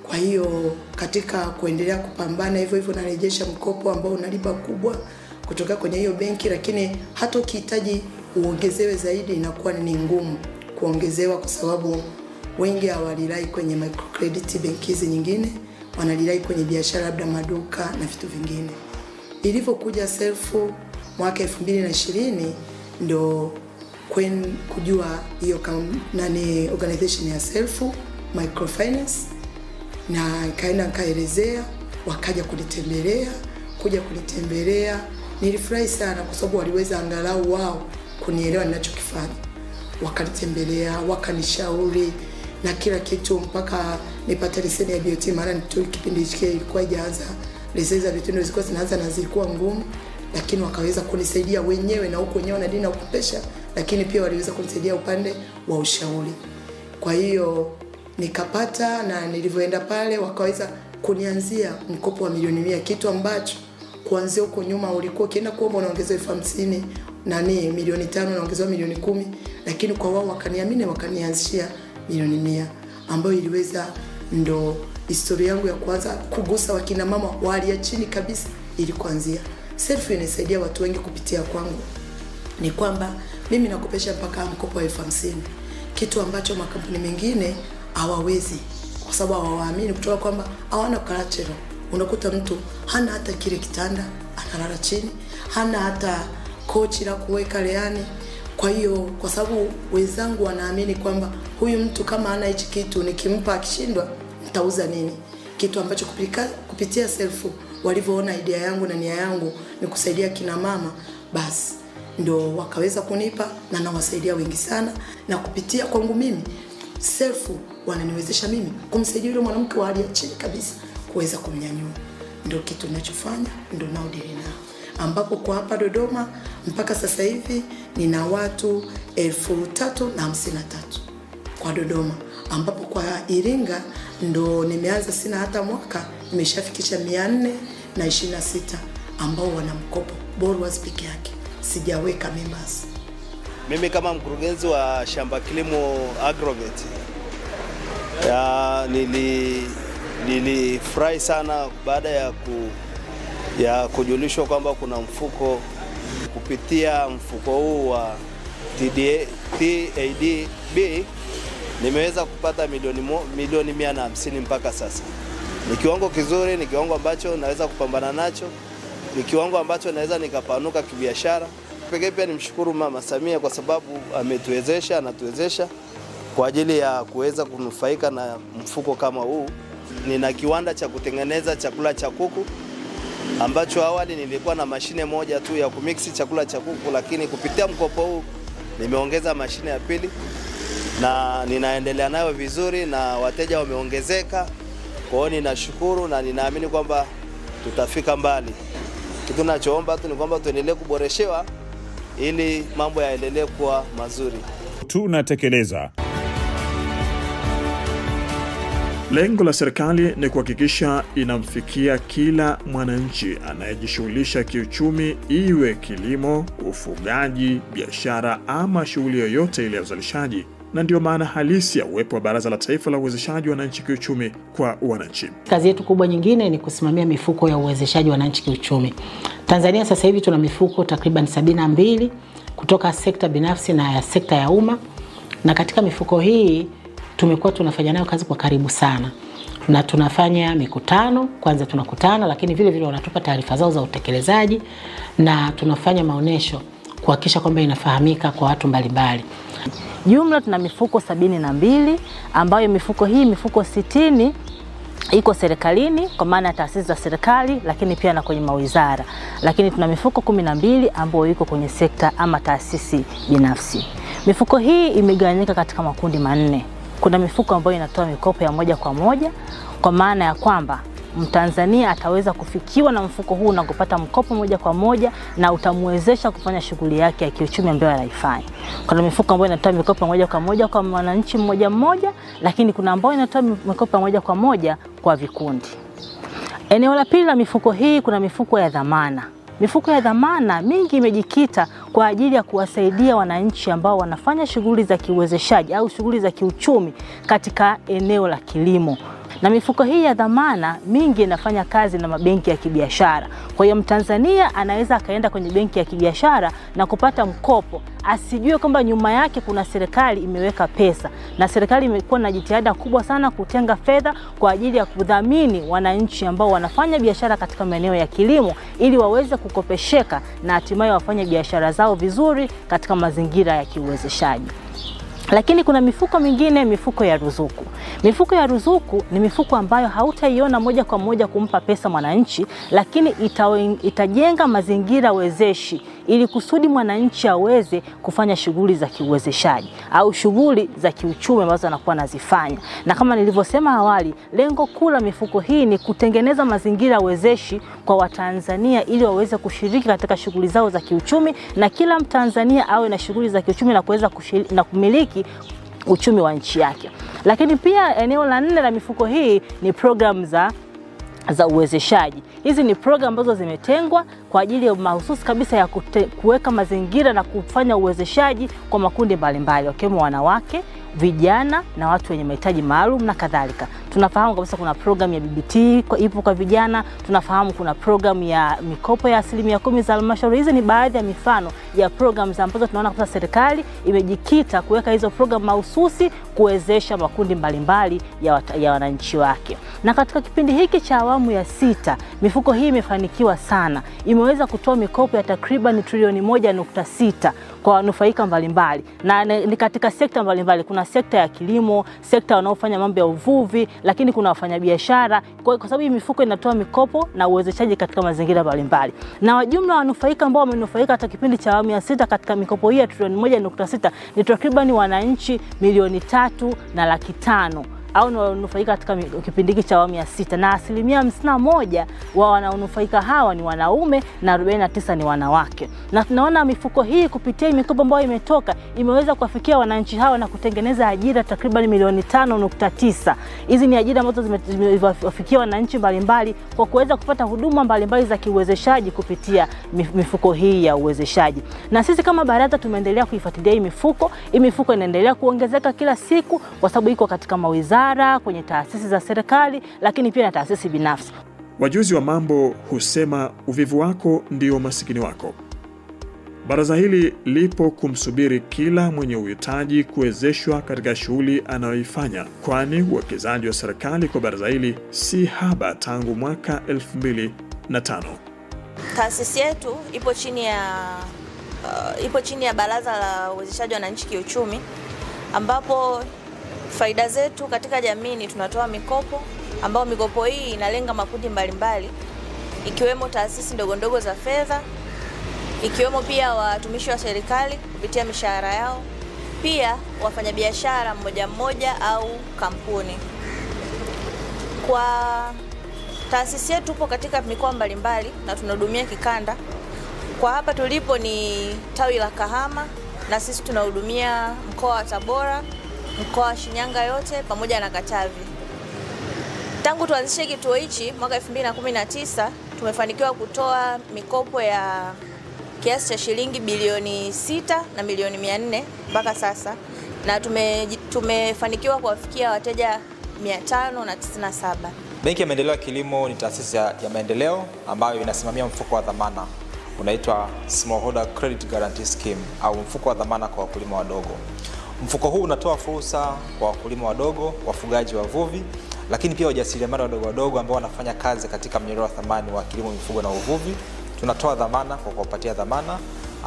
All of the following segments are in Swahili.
Kwa hiyo katika kuendelea kupambana hivyo narejesha mkopo ambao unalipa kubwa kutoka kwenye hiyo benki, lakini hata ukihitaji uongezewe zaidi inakuwa ni ngumu kuongezewa kwa sababu wengi hawalilai kwenye microcredit benki hizi nyingine, wanalilai kwenye biashara labda maduka na vitu vingine. Ilivyokuja self mwaka 2020 ndo kujua hiyo organization ya self microfinance, na kaenda kaelezea, wakaja kunitembelea. Nilifurahi sana kwa sababu waliweza angalau wao kunielewa ninachokifanya. Wakanitembelea, wakanishauri na kila kitu mpaka nipata leseni ya BOT. Mara kipindi hicho ilikuwa haijaanza, leseni za BOT zilikuwa zinaanza na zilikuwa ngumu, lakini wakaweza kunisaidia wenyewe, na huko wenyewe na dini na kukopesha, lakini pia waliweza kunisaidia upande wa ushauri. Kwa hiyo nikapata, na nilivyoenda pale wakaweza kunianzia mkopo wa milioni 100, kitu ambacho kuanzia huko nyuma ulikuwa ukienda kuomba unaongezewa 50,000, milioni 5 unaongezewa milioni 10, lakini kwa wao wakaniamini, wakanianzishia milioni 100, ambayo iliweza ndo historia yangu ya kwanza kugusa wakina mama wa hali ya chini kabisa ili kuanzia. Self inasaidia watu wengi kupitia kwangu ni kwamba mimi nakopesha mpaka mkopo wa 50,000, kitu ambacho makampuni mengine hawawezi kwa sababu hawaamini kutoka kwamba hawana collateral. Unakuta mtu hana hata kile kitanda, analala chini, hana hata kochi la kuweka leani. Kwa hiyo kwa sababu wenzangu wanaamini kwamba huyu mtu kama hana hichi kitu, nikimpa akishindwa nitauza nini? Kitu ambacho kupitia self walivyoona idea yangu na nia yangu ni kusaidia kina mama, basi ndo wakaweza kunipa, na nawasaidia wengi sana. Na kupitia kwangu mimi self wananiwezesha mimi kumsaidia yule mwanamke wa hali ya chini kabisa kuweza kumnyanyua. Ndio kitu ninachofanya, ndio nao dili nao, ambapo kwa hapa Dodoma mpaka sasa hivi nina watu 3,053 kwa Dodoma, ambapo kwa Iringa ndo nimeanza, sina hata mwaka nimeshafikisha 426 ambao wana mkopo borrowers peke yake, sijaweka members. Mimi kama mkurugenzi wa Shamba Kilimo Agrovet nilifurahi sana baada ya kujulishwa kwamba kuna mfuko. Kupitia mfuko huu wa TADB nimeweza kupata milioni 150 mpaka sasa. Ni kiwango kizuri, ni kiwango ambacho naweza kupambana nacho, ni kiwango ambacho naweza nikapanuka kibiashara. Pekee pia nimshukuru Mama Samia kwa sababu anatuwezesha kwa ajili ya kuweza kunufaika na mfuko kama huu. Nina kiwanda cha kutengeneza chakula cha kuku ambacho awali nilikuwa na mashine moja tu ya kumixi chakula cha kuku, lakini kupitia mkopo huu nimeongeza mashine ya pili na ninaendelea nayo vizuri na wateja wameongezeka. Kwa hiyo ninashukuru na ninaamini kwamba tutafika mbali. Kitu ninachoomba tu ni kwamba tuendelee kuboreshewa ili mambo yaendelee kuwa mazuri. Tunatekeleza. Lengo la serikali ni kuhakikisha inamfikia kila mwananchi anayejishughulisha kiuchumi, iwe kilimo, ufugaji, biashara ama shughuli yoyote ile ya uzalishaji, na ndio maana halisi ya uwepo wa Baraza la Taifa la Uwezeshaji Wananchi Kiuchumi kwa wananchi. Kazi yetu kubwa nyingine ni kusimamia mifuko ya uwezeshaji wananchi kiuchumi. Tanzania sasa hivi tuna mifuko takriban 72 kutoka sekta binafsi na ya sekta ya umma, na katika mifuko hii tumekuwa tunafanya nayo kazi kwa karibu sana, na tunafanya mikutano. Kwanza tunakutana, lakini vile vile wanatupa taarifa zao za utekelezaji, na tunafanya maonesho kuhakikisha kwamba inafahamika kwa watu mbalimbali. Jumla tuna mifuko 72 ambayo mifuko 60 iko serikalini kwa maana taasisi za serikali, lakini pia na kwenye mawizara. Lakini tuna mifuko 12 ambayo iko kwenye sekta ama taasisi binafsi. Mifuko hii imegawanyika katika makundi manne. Kuna mifuko ambayo inatoa mikopo ya moja kwa moja, kwa maana ya kwamba Mtanzania ataweza kufikiwa na mfuko huu na kupata mkopo moja kwa moja na utamwezesha kufanya shughuli yake ya kiuchumi ambayo anaifanya. Kuna mifuko ambayo inatoa mikopo moja kwa moja kwa mwananchi mmoja, lakini kuna ambayo inatoa mikopo moja kwa moja kwa vikundi. Eneo la pili la mifuko hii kuna mifuko ya dhamana. Mifuko ya dhamana mingi imejikita kwa ajili ya kuwasaidia wananchi ambao wanafanya shughuli za kiuwezeshaji au shughuli za kiuchumi katika eneo la kilimo. Na mifuko hii ya dhamana mingi inafanya kazi na mabenki ya kibiashara. Kwa hiyo Mtanzania anaweza akaenda kwenye benki ya kibiashara na kupata mkopo, asijue kwamba nyuma yake kuna serikali imeweka pesa, na serikali imekuwa na jitihada kubwa sana kutenga fedha kwa ajili ya kudhamini wananchi ambao wanafanya biashara katika maeneo ya kilimo, ili waweze kukopesheka na hatimaye wafanye biashara zao vizuri katika mazingira ya kiuwezeshaji. Lakini kuna mifuko mingine, mifuko ya ruzuku. Mifuko ya ruzuku ni mifuko ambayo hautaiona moja kwa moja kumpa pesa mwananchi, lakini itajenga mazingira wezeshi ili kusudi mwananchi aweze kufanya shughuli za kiuwezeshaji au shughuli za kiuchumi ambazo anakuwa anazifanya. Na kama nilivyosema awali, lengo kuu la mifuko hii ni kutengeneza mazingira wezeshi kwa Watanzania ili waweze kushiriki katika shughuli zao za kiuchumi, na kila Mtanzania awe na shughuli za kiuchumi na kuweza na kumiliki uchumi wa nchi yake. Lakini pia eneo la 4 la mifuko hii ni program za uwezeshaji. Hizi ni program ambazo zimetengwa kwa ajili ya mahususi kabisa ya kuweka mazingira na kufanya uwezeshaji kwa makundi mbalimbali, wakiwemo wanawake, vijana na watu wenye mahitaji maalum na kadhalika. Tunafahamu kabisa kuna program ya BBT ipo kwa vijana, tunafahamu kuna program ya mikopo ya 10% za halmashauri. Hizi ni baadhi ya mifano ya programs ambazo tunaona kabisa serikali imejikita kuweka hizo program mahususi kuwezesha makundi mbalimbali ya wananchi wake. Na katika kipindi hiki cha awamu ya 6, mifuko hii imefanikiwa sana. Imeweza kutoa mikopo ya takriban trilioni 1.6 kwa wanufaika mbalimbali, na ni katika sekta mbalimbali. Kuna sekta ya kilimo, sekta wanaofanya mambo ya uvuvi, lakini kuna wafanyabiashara. Kwa sababu hii mifuko inatoa mikopo na uwezeshaji katika mazingira mbalimbali. Na wajumla wanufaika ambao wamenufaika katika kipindi cha awamu ya 6 katika mikopo hii ya trilioni 1.6 ni takriban wananchi 3.5 milioni au wanaonufaika katika kipindi hiki cha awamu ya 6, na 51% wa wanaonufaika hawa ni wanaume na 49 ni wanawake. Na tunaona mifuko hii kupitia mikopo ambayo imetoka imeweza kuwafikia wananchi hawa na kutengeneza ajira takriban milioni 5.9. Hizi ni ajira ambazo zimewafikia wananchi mbalimbali kwa kuweza kupata huduma mbalimbali za kiuwezeshaji kupitia mifuko hii ya uwezeshaji. Na sisi kama baraza tumeendelea kuifuatilia hii mifuko. Hii mifuko inaendelea kuongezeka kila siku kwa sababu iko katika mawizara, kwenye taasisi za serikali, lakini pia na taasisi binafsi. Wajuzi wa mambo husema uvivu wako ndio masikini wako. Baraza hili lipo kumsubiri kila mwenye uhitaji kuwezeshwa katika shughuli anayoifanya, kwani uwekezaji wa serikali kwa baraza hili si haba tangu mwaka 2005. Taasisi yetu ipo chini ya Baraza la Uwezeshaji wa Wananchi Kiuchumi, ambapo faida zetu katika jamii ni tunatoa mikopo, ambao mikopo hii inalenga makundi mbalimbali, ikiwemo taasisi ndogondogo za fedha, ikiwemo pia watumishi wa serikali kupitia mishahara yao, pia wafanyabiashara mmoja au kampuni. Kwa taasisi yetu tupo katika mikoa mbalimbali na tunahudumia kikanda. Kwa hapa tulipo ni tawi la Kahama, na sisi tunahudumia mkoa wa Tabora, mkoa wa Shinyanga yote pamoja na Katavi. Tangu tuanzishe kituo hichi mwaka 2019 tumefanikiwa kutoa mikopo ya kiasi cha shilingi bilioni 6 na milioni 400 mpaka sasa, na tumefanikiwa kuwafikia wateja 597. Benki ya Maendeleo ya Kilimo ni taasisi ya maendeleo ambayo inasimamia mfuko wa dhamana unaitwa Smallholder Credit Guarantee Scheme au mfuko wa dhamana kwa wakulima wadogo. Mfuko huu unatoa fursa kwa wakulima wadogo, wafugaji, wavuvi, lakini pia wajasiriamali wadogo ambao wanafanya kazi katika mnyororo wa thamani wa kilimo, mifugo na uvuvi. Tunatoa dhamana kwa kuwapatia dhamana,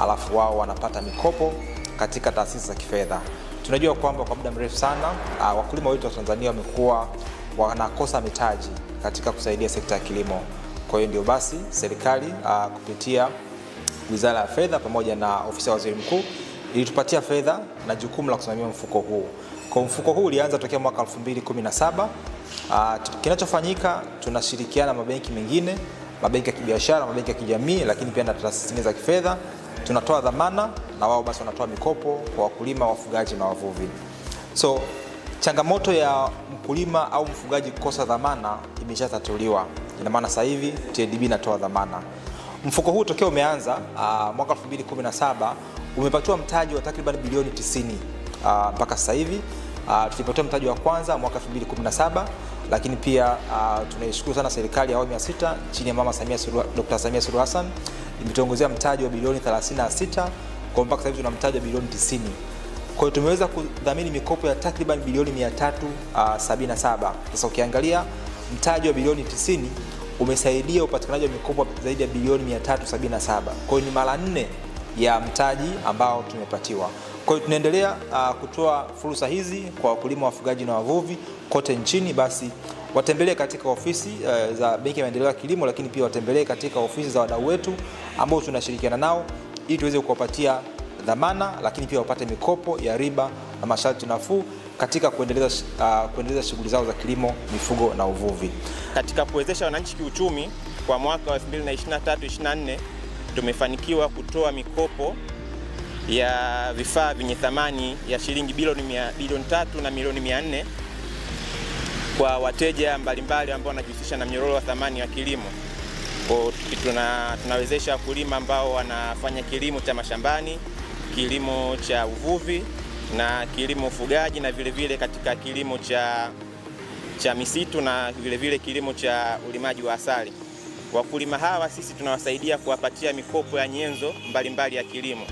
alafu wao wanapata mikopo katika taasisi za kifedha. Tunajua kwamba kwa muda mrefu sana wakulima wetu wa Tanzania wamekuwa wanakosa mitaji katika kusaidia sekta ya kilimo. Kwa hiyo ndio basi serikali kupitia Wizara ya Fedha pamoja na Ofisi ya Waziri Mkuu ilitupatia fedha na jukumu la kusimamia mfuko huu. Kwa mfuko huu ulianza tokea mwaka 2017. Kinachofanyika, tunashirikiana na mabenki mengine, mabenki ya kibiashara, mabenki ya kijamii, lakini pia na taasisi za kifedha. Tunatoa dhamana na wao basi wanatoa mikopo kwa wakulima, wafugaji na wavuvi. So changamoto ya mkulima au mfugaji kukosa dhamana imeshatatuliwa. Ina maana sasa hivi TADB inatoa dhamana. Mfuko huu tokea umeanza mwaka 2017 umepatiwa mtaji wa takriban bilioni 90 mpaka sasa hivi. Tulipatiwa mtaji wa kwanza mwaka 2017 lakini pia tunaishukuru sana serikali ya awamu ya 6 chini ya Mama Dr. Samia Suluhu Hassan imetuongezea mtaji wa bilioni 36 kwa mpaka sasa hivi tuna mtaji wa bilioni 90. Kwa hiyo tumeweza kudhamini mikopo ya takriban bilioni 377. Sasa ukiangalia mtaji wa bilioni 90 umesaidia upatikanaji wa mikopo zaidi ya bilioni 377. Kwa hiyo ni mara 4 ya mtaji ambao tumepatiwa. Kwa hiyo tunaendelea kutoa fursa hizi kwa wakulima, wafugaji na wavuvi kote nchini. Basi watembelee katika ofisi za Benki ya Maendeleo ya Kilimo, lakini pia watembelee katika ofisi za wadau wetu ambao tunashirikiana nao ili tuweze kuwapatia dhamana, lakini pia wapate mikopo ya riba na masharti nafuu katika kuendeleza shughuli zao za kilimo, mifugo na uvuvi. Katika kuwezesha wananchi kiuchumi kwa mwaka wa 2023-2024 tumefanikiwa kutoa mikopo ya vifaa vyenye thamani ya shilingi bilioni 3 na milioni 400 kwa wateja mbalimbali ambao wanajihusisha na mnyororo wa thamani wa kilimo. Tunawezesha wakulima ambao wanafanya kilimo cha mashambani, kilimo cha uvuvi na kilimo ufugaji, na vile vile katika kilimo cha misitu na vile vile kilimo cha ulimaji wa asali. Wakulima hawa sisi tunawasaidia kuwapatia mikopo ya nyenzo mbalimbali ya kilimo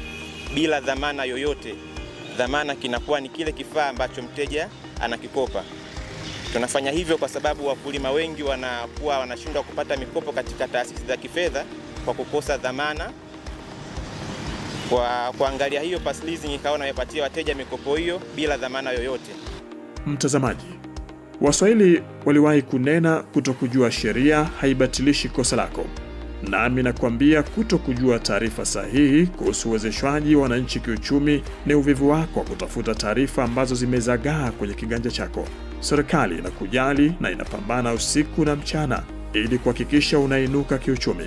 bila dhamana yoyote. Dhamana kinakuwa ni kile kifaa ambacho mteja anakikopa. Tunafanya hivyo kwa sababu wakulima wengi wanakuwa wanashindwa kupata mikopo katika taasisi za kifedha kwa kukosa dhamana. Kwa kuangalia hiyo, Pass Leasing ikaona imepatia wateja mikopo hiyo bila dhamana yoyote. Mtazamaji, Waswahili waliwahi kunena kutokujua sheria haibatilishi kosa lako. Nami nakwambia kutokujua taarifa sahihi kuhusu uwezeshwaji wa wananchi kiuchumi ni uvivu wako wa kutafuta taarifa ambazo zimezagaa kwenye kiganja chako. Serikali inakujali na inapambana usiku na mchana ili kuhakikisha unainuka kiuchumi.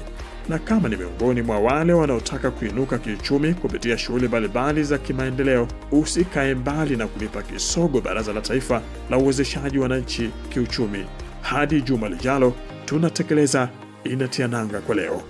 Na kama ni miongoni mwa wale wanaotaka kuinuka kiuchumi kupitia shughuli mbalimbali za kimaendeleo, usikae mbali na kulipa kisogo Baraza la Taifa la Uwezeshaji wa Wananchi Kiuchumi. Hadi juma lijalo, tunatekeleza Inatia Nanga kwa leo.